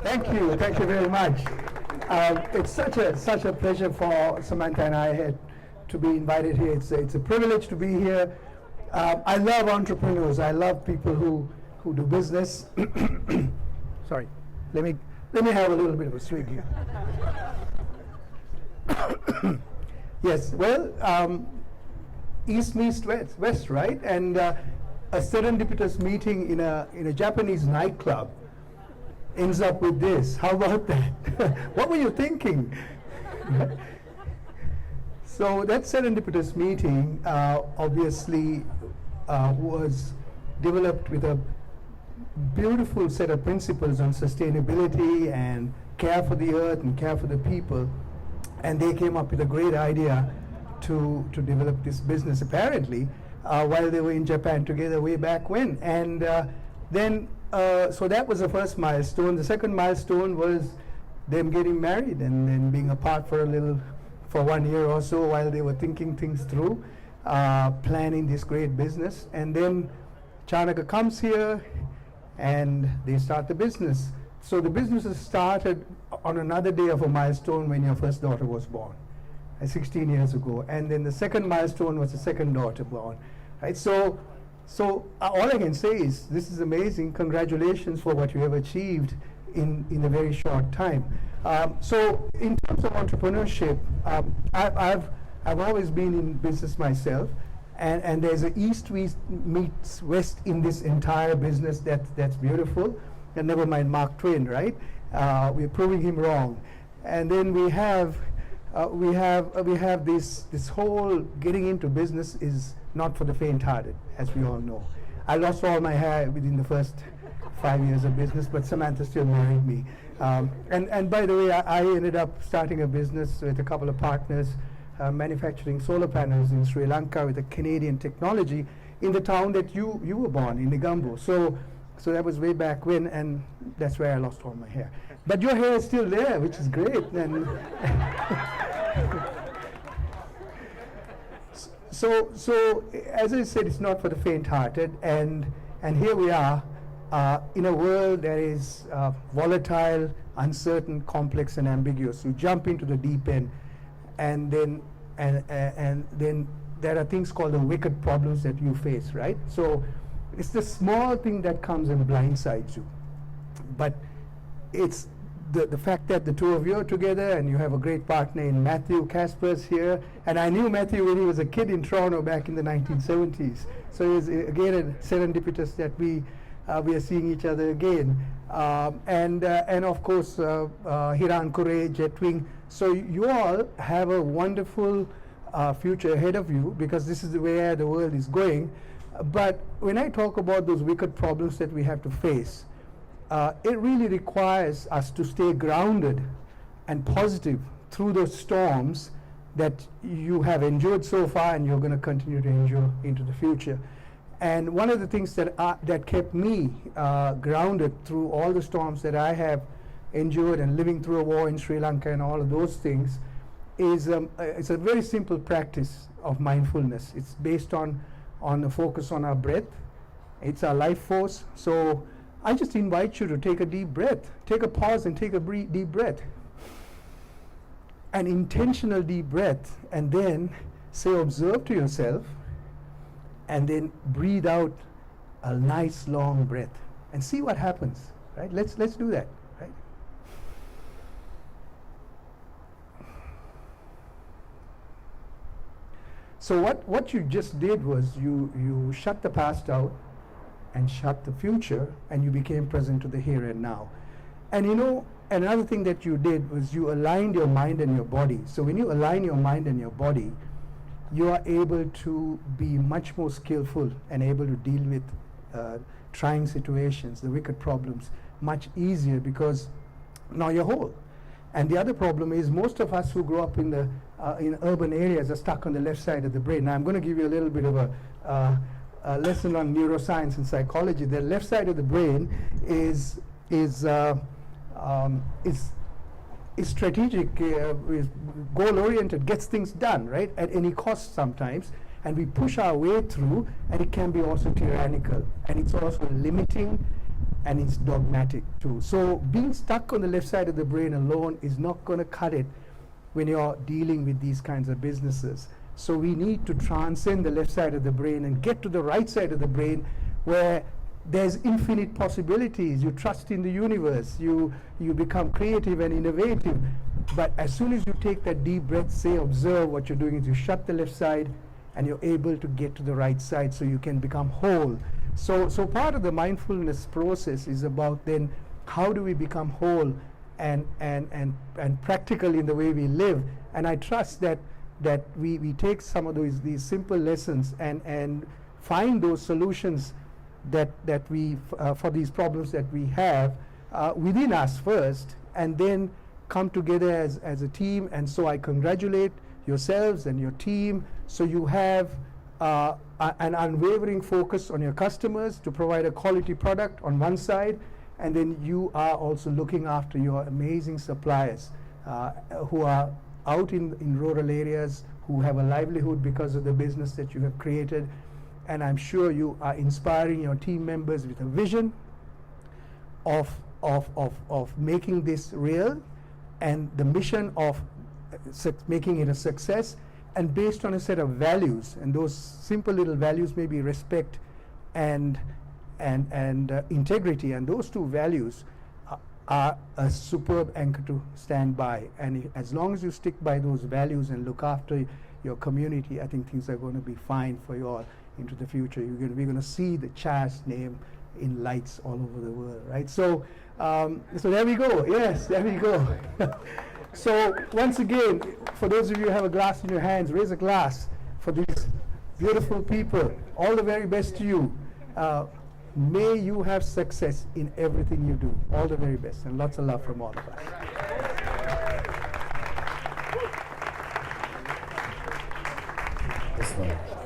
Thank you very much. It's such a pleasure for Samantha and I here to be invited here. It's a privilege to be here. I love entrepreneurs. I love people who do business. Sorry, let me have a little bit of a swig here. Yes, well, East meets West, right? And a serendipitous meeting in a Japanese nightclub ends up with this. How about that? What were you thinking? So that serendipitous meeting obviously was developed with a beautiful set of principles on sustainability and care for the earth and care for the people. And they came up with a great idea to develop this business, apparently, while they were in Japan together way back when. And so that was the first milestone. The second milestone was them getting married and then being apart for 1 year or so while they were thinking things through, planning this great business. And then Chanaka comes here and they start the business. So the business is started on another day of a milestone when your first daughter was born, 16 years ago. And then the second milestone was the second daughter born, right? So all I can say is this is amazing. Congratulations for what you have achieved in a very short time. So in terms of entrepreneurship, I've always been in business myself, and there's an East meets West in this entire business that's beautiful. And never mind Mark Twain, right? We're proving him wrong. And then we have this whole getting into business is not for the faint-hearted, as we all know. I lost all my hair within the first 5 years of business, but Samantha still married me. And by the way, I ended up starting a business with a couple of partners, manufacturing solar panels in Sri Lanka with a Canadian technology in the town that you were born, in Negombo. So that was way back when, and that's where I lost all my hair. But your hair is still there, which is great. And so as I said, it's not for the faint-hearted, and here we are in a world that is volatile, uncertain, complex, and ambiguous. You jump into the deep end, and then there are things called the wicked problems that you face, right? So it's the small thing that comes and blindsides you. But it's the fact that the two of you are together and you have a great partner in Matthew Casper's here. And I knew Matthew when he was a kid in Toronto back in the 1970s. So it's again a serendipitous that we are seeing each other again. And of course, Hiran Kure, Jetwing. So you all have a wonderful future ahead of you, because this is where the world is going. But when I talk about those wicked problems that we have to face, it really requires us to stay grounded and positive through those storms that you have endured so far and you're going to continue to endure into the future. And one of the things that kept me grounded through all the storms that I have endured and living through a war in Sri Lanka and all of those things is it's a very simple practice of mindfulness. It's based on the focus on our breath. It's our life force. So I just invite you to take a deep breath. Take a pause and take a deep breath. An intentional deep breath, and then say, observe to yourself, and then breathe out a nice long breath and see what happens, right? Let's do that, right? So what you just did was you shut the past out and shut the future, and you became present to the here and now. And you know, another thing that you did was you aligned your mind and your body. So when you align your mind and your body, you are able to be much more skillful and able to deal with trying situations, the wicked problems, much easier, because now you're whole. And the other problem is most of us who grow up in urban areas are stuck on the left side of the brain. Now I'm going to give you a little bit of a lesson on neuroscience and psychology. The left side of the brain is strategic, is goal-oriented, gets things done, right, at any cost sometimes, and we push our way through, and it can be also tyrannical, and it's also limiting and it's dogmatic too. So being stuck on the left side of the brain alone is not going to cut it when you're dealing with these kinds of businesses. So we need to transcend the left side of the brain and get to the right side of the brain, where there's infinite possibilities. You trust in the universe, you become creative and innovative. But as soon as you take that deep breath, say, observe, what you're doing is you shut the left side and you're able to get to the right side so you can become whole. So part of the mindfulness process is about then how do we become whole and practical in the way we live. And I trust that we take some of these simple lessons and find those solutions that we for these problems that we have within us first, and then come together as a team. And so I congratulate yourselves and your team. So you have an unwavering focus on your customers to provide a quality product on one side, and then you are also looking after your amazing suppliers who are out in rural areas, who have a livelihood because of the business that you have created. And I'm sure you are inspiring your team members with a vision of making this real, and the mission of making it a success, and based on a set of values. And those simple little values may be respect and integrity, and those two values are a superb anchor to stand by. And as long as you stick by those values and look after your community, I think things are going to be fine for you all into the future. We're going to see the Chas name in lights all over the world, right? So there we go. Yes, there we go. So once again, for those of you who have a glass in your hands, raise a glass for these beautiful people. All the very best to you. May you have success in everything you do. All the very best, and lots of love from all of us. This one.